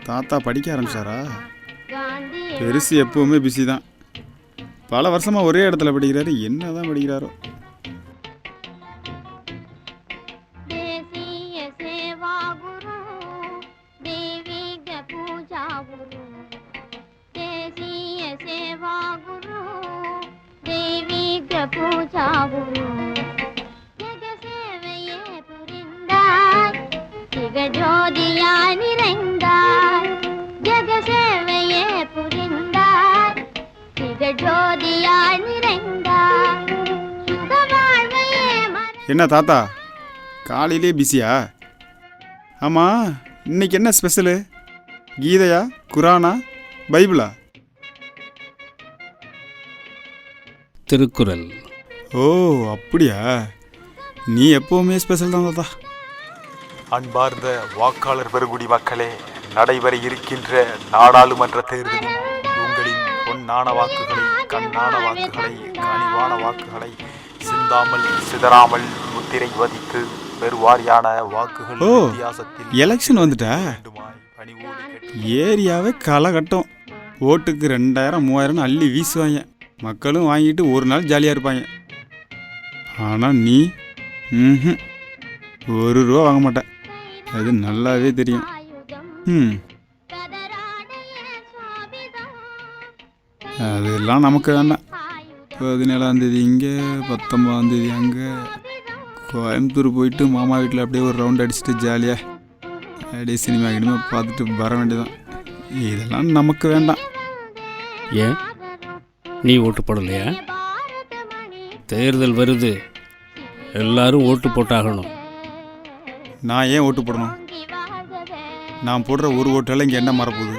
தாத்தா படிக்க ஆரம்பிச்சாரா? பெருசு எப்பவுமே பிஸி தான். பல வருஷமா ஒரே இடத்துல படிக்கிறாரு. என்னதான் படிக்கிறாரோ? என்ன தாத்தா காலையிலே பிஸியா? ஆமாம், இன்னைக்கு என்ன ஸ்பெஷலு? கீதையா, குரானா, பைபிளா? திருக்குறள். ஓ அப்படியா? நீ எப்பவுமே ஸ்பெஷல் தான் தாத்தா. அன்பார்ந்த வாக்காளர் பெருங்குடி மக்களே, நடைபெற இருக்கின்ற நாடாளுமன்ற தேர்தலில் உங்களின் பொன்னான வாக்குகளை, கண்ணான வாக்குகளை, கனிவான வாக்குகளை சிந்தாமல் சிதறாமல் முத்திரை வதித்து பெருவாரியான வாக்குகள் வித்தியாசத்தில் எலெக்ஷன் வந்துட்டா ஏரியாவே களகட்டம். ஓட்டுக்கு 2000 3000 அள்ளி வீசுவாங்க. மக்களும் வாங்கிட்டு ஒரு நாள் ஜாலியாக இருப்பாங்க. ஆனால் நீ ₹1 வாங்க மாட்டேன். அது நல்லாவே தெரியும். அதெல்லாம் நமக்கு வேண்டாம். 17ஆம் தேதி இங்கே, 19ஆம் தேதி அங்கே, கோயம்புத்தூர் போயிட்டு மாமா வீட்டில் அப்படியே ஒரு ரவுண்ட் அடிச்சுட்டு ஜாலியாக அப்படியே சினிமா கினிமா பார்த்துட்டு வர வேண்டியதான். இதெல்லாம் நமக்கு வேண்டாம். ஏன் நீ ஓட்டு போடலையா? தேர்தல் வருது, எல்லாரும் ஓட்டு போட்டாகணும். நான் ஏன் ஓட்டு போடணும்? நான் போடுற ஒரு ஓட்டால் இங்கே என்ன மாறப்போகுது?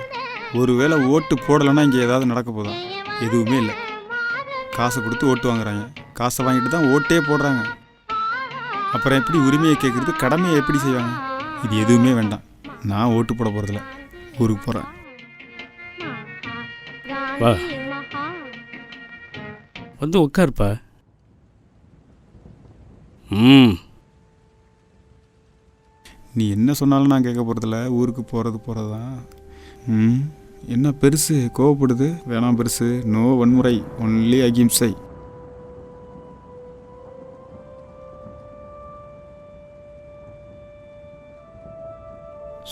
ஒருவேளை ஓட்டு போடலைன்னா இங்கே ஏதாவது நடக்க போதா? எதுவுமே இல்லை. காசை கொடுத்து ஓட்டு வாங்குறாங்க. காசை வாங்கிட்டு தான் ஓட்டே போடுறாங்க. அப்புறம் எப்படி உரிமையை கேட்குறது, கடமையை எப்படி செய்வாங்க? இது எதுவுமே வேண்டாம். நான் ஓட்டு போட போகிறதில்ல, ஊருக்கு போகிறேன். வா வந்து உட்காருப்பா. நீ என்ன சொன்னாலும் நான் கேட்க போகிறதில்ல. ஊருக்கு போகிறது தான். என்ன பெருசு கோவப்படுது? வேணாம் பெருசு. நோ வன்முறை, ஒன்லி அகிம்சை.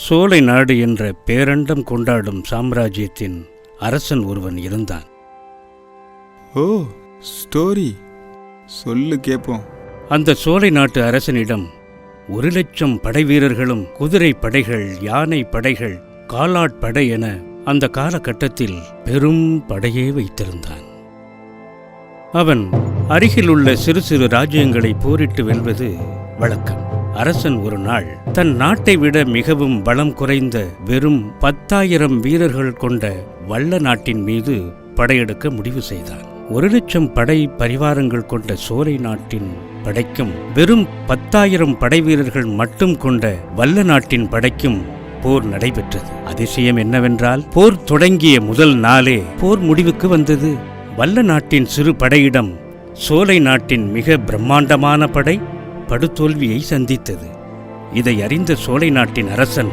சோலை நாடு என்ற பேரண்டம் கொண்டாடும் சாம்ராஜ்யத்தின் அரசன் ஒருவன் இருந்தான். ஓ ஸ்டோரி சொல்லு கேட்போம். அந்த சோலை நாட்டு அரசனிடம் 1,00,000 படை வீரர்களும், குதிரை படைகள், யானை படைகள், காலாட்படை என அந்த காலகட்டத்தில் பெரும் படையே வைத்திருந்தான். அவன் அருகிலுள்ள சிறு சிறு ராஜ்யங்களை போரிட்டு வெல்வது வழக்கம். அரசன் ஒரு நாள் தன் நாட்டை விட மிகவும் பலம் குறைந்த வெறும் 10,000 வீரர்கள் கொண்ட வல்ல நாட்டின் மீது படையெடுக்க முடிவு செய்தான். 1,00,000 படை பரிவாரங்கள் கொண்ட சோலை நாட்டின் படைக்கும் வெறும் 10,000 படை வீரர்கள் மட்டும் கொண்ட வல்ல நாட்டின் படைக்கும் போர் நடைபெற்றது. அதிசயம் என்னவென்றால், போர் தொடங்கிய முதல் நாளே போர் முடிவுக்கு வந்தது. வல்ல நாட்டின் சிறு படையிடம் சோலை நாட்டின் மிக பிரம்மாண்டமான படை படுதோல்வியை சந்தித்தது. இதை அறிந்த சோலை நாட்டின் அரசன்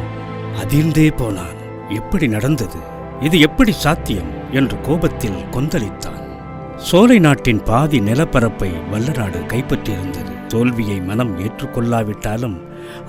அதிர்ந்தே போனான். எப்படி நடந்தது? இது எப்படி சாத்தியம் என்று கோபத்தில் கொந்தளித்தான். சோலை நாட்டின் பாதி நிலப்பரப்பை வல்லநாடு கைப்பற்றியிருந்தது. தோல்வியை மனம் ஏற்றுக்கொள்ளாவிட்டாலும்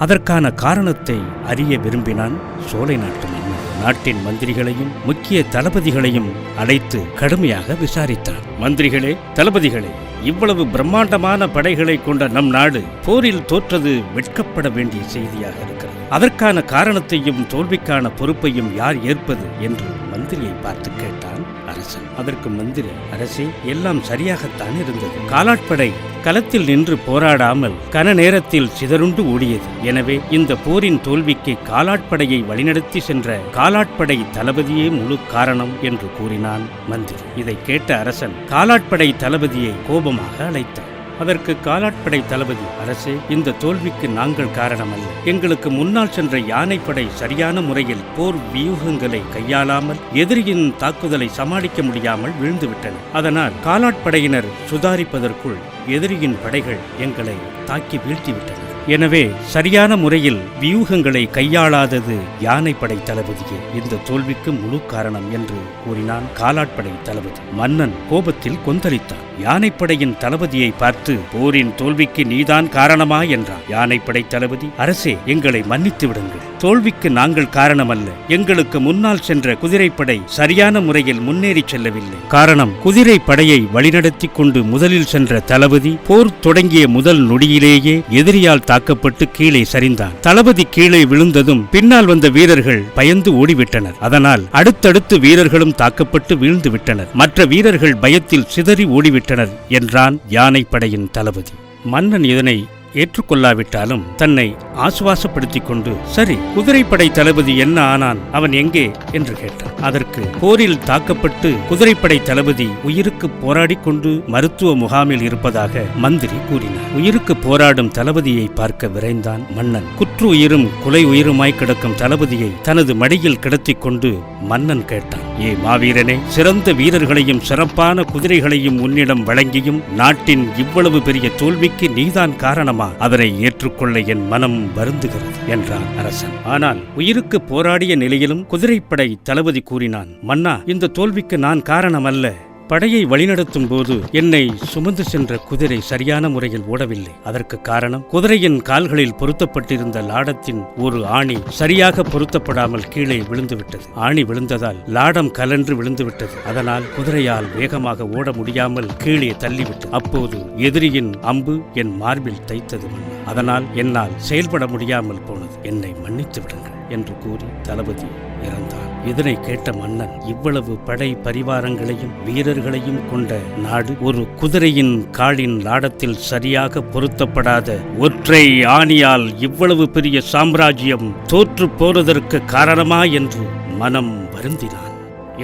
அதற்கான காரணத்தை அறிய விரும்பினான் சோலை நாட்டு மன்னன். நாட்டின் மந்திரிகளையும் முக்கிய தளபதிகளையும் அழைத்து கடுமையாக விசாரித்தான். மந்திரிகளே, தளபதிகளே, இவ்வளவு பிரம்மாண்டமான படைகளை கொண்ட நம் நாடு போரில் தோற்றது வெட்கப்பட வேண்டிய செய்தியாக இருக்கிறது. அதற்கான காரணத்தையும் தோல்விக்கான பொறுப்பையும் யார் ஏற்பது என்று மந்திரியை பார்த்து கேட்டான் அரசன். அதற்கு மந்திரி, அரசே, எல்லாம் சரியாகத்தான் இருந்தது. காலாட்படை களத்தில் நின்று போராடாமல் கன நேரத்தில் சிதறுண்டு ஓடியது. எனவே இந்த போரின் தோல்விக்கு காலாட்படையை வழிநடத்தி சென்ற காலாட்படை தளபதியே முழு காரணம் என்று கூறினான் மந்திரி. இதை கேட்ட அரசன் காலாட்படை தளபதியை கோபமாக அழைத்தான். அதற்கு காலாட்படை தளபதி, அரசே, இந்த தோல்விக்கு நாங்கள் காரணமல்ல. எங்களுக்கு முன்னால் சென்ற யானைப்படை சரியான முறையில் போர் வியூகங்களை கையாளாமல் எதிரியின் தாக்குதலை சமாளிக்க முடியாமல் வீழ்ந்துவிட்டன. அதனால் காலாட்படையினர் சுதாரிப்பதற்குள் எதிரியின் படைகள் எங்களை தாக்கி வீழ்த்திவிட்டன. எனவே சரியான முறையில் வியூகங்களை கையாளாதது யானைப்படை தளபதியே இந்த தோல்விக்கு முழு காரணம் என்று கூறினான் காலாட்படை தளபதி. மன்னன் கோபத்தில் கொந்தளித்தான். யானைப்படையின் தளபதியை பார்த்து, போரின் தோல்விக்கு நீதான் காரணமா என்றான். யானைப்படை தளபதி, அரசே, எங்களை மன்னித்து விடுங்கள். தோல்விக்கு நாங்கள் காரணமல்ல. எங்களுக்கு முன்னால் சென்ற குதிரைப்படை சரியான முறையில் முன்னேறி செல்லவில்லை. காரணம், குதிரைப்படையை வழிநடத்தி கொண்டு முதலில் சென்ற தளபதி போர் தொடங்கிய முதல் நொடியிலேயே எதிரியால் தாக்கப்பட்டு கீழே சரிந்தான். தளபதி கீழே விழுந்ததும் பின்னால் வந்த வீரர்கள் பயந்து ஓடிவிட்டனர். அதனால் அடுத்தடுத்து வீரர்களும் தாக்கப்பட்டு வீழ்ந்து விட்டனர். மற்ற வீரர்கள் பயத்தில் சிதறி ஓடிவிட்டனர் என்றான் யானைப்படையின் தளபதி. மன்னன் இதனை ஏற்றுக்கொள்ளாவிட்டாலும் தன்னை ஆசுவாசப்படுத்திக் கொண்டு, சரி, குதிரைப்படை தளபதி என்ன ஆனான், அவன் எங்கே என்று கேட்டான். அதற்கு, போரில் தாக்கப்பட்டு குதிரைப்படை தளபதி உயிருக்கு போராடி கொண்டு மருத்துவ முகாமில் இருப்பதாக மந்திரி கூறினார். உயிருக்கு போராடும் தளபதியை பார்க்க விரைந்தான் மன்னன். குற்று உயிரும் குலை உயிருமாய் கிடக்கும் தளபதியை தனது மடியில் கிடத்திக் கொண்டு மன்னன் கேட்டான், ஏ மாவீரனே, சிறந்த வீரர்களையும் சிறப்பான குதிரைகளையும் உன்னிடம் வழங்கியும் நாட்டின் இவ்வளவு பெரிய தோல்விக்கு நீதான் காரணமா? அதனை ஏற்றுக்கொள்ள என் மனம் வருந்துகிறது என்றான் அரசன். ஆனால் உயிருக்கு போராடிய நிலையிலும் குதிரைப்படை தளபதி கூறினான், மன்னா, இந்த தோல்விக்கு நான் காரணம் அல்ல. படையை வழிநடத்தும் போது என்னை சுமந்து சென்ற குதிரை சரியான முறையில் ஓடவில்லை. அதற்கு காரணம், குதிரையின் கால்களில் பொருத்தப்பட்டிருந்த லாடத்தின் ஒரு ஆணி சரியாக பொருத்தப்படாமல் கீழே விழுந்துவிட்டது. ஆணி விழுந்ததால் லாடம் கலன்று விழுந்துவிட்டது. அதனால் குதிரையால் வேகமாக ஓட முடியாமல் கீழே தள்ளிவிட்டது. அப்போது எதிரியின் அம்பு என் மார்பில் தைத்தது. அதனால் என்னால் செயல்பட முடியாமல் போனது. என்னை மன்னித்து விடுங்கள் என்று கூறி தளபதி இறந்தார். இதனை கேட்ட மன்னன், இவ்வளவு படை பரிவாரங்களையும் வீரர்களையும் கொண்ட நாடு ஒரு குதிரையின் காலின் லாடத்தில் சரியாக பொருத்தப்படாத ஒற்றை ஆணியால் இவ்வளவு பெரிய சாம்ராஜ்யம் தோற்று போவதற்கு காரணமா என்று மனம் வருந்தினான்.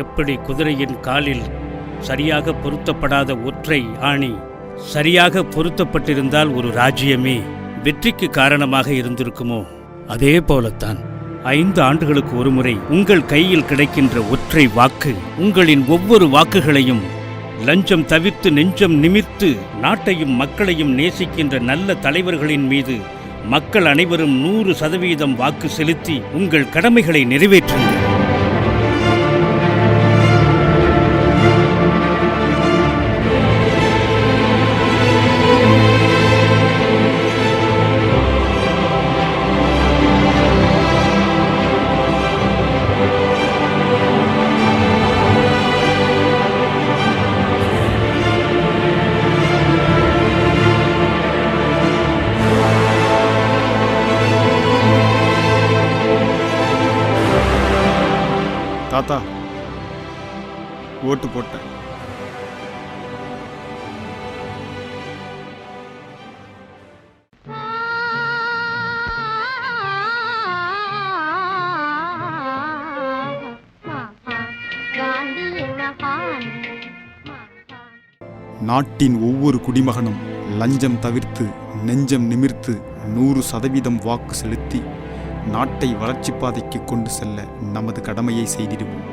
எப்படி குதிரையின் காலில் சரியாக பொருத்தப்படாத ஒற்றை ஆணி சரியாக பொருத்தப்பட்டிருந்தால் ஒரு ராஜ்யமே வெற்றிக்கு காரணமாக இருந்திருக்குமோ, அதே போலத்தான் 5 ஆண்டுகளுக்கு ஒருமுறை உங்கள் கையில் கிடைக்கின்ற ஒற்றை வாக்கு, உங்களின் ஒவ்வொரு வாக்குகளையும் லஞ்சம் தவிர்த்து நெஞ்சம் நிமிர்த்து நாட்டையும் மக்களையும் நேசிக்கின்ற நல்ல தலைவர்களின் மீது மக்கள் அனைவரும் 100% வாக்கு செலுத்தி உங்கள் கடமைகளை நிறைவேற்றுங்கள். தாத்தா, ஓட்டு போட்டேன். நாட்டின் ஒவ்வொரு குடிமகனும் லஞ்சம் தவிர்த்து நெஞ்சம் நிமிர்த்து 100% வாக்கு செலுத்தி நாட்டை வளர்ச்சி பாதைக்கு கொண்டு செல்ல நமது கடமையை செய்திடுவோம்.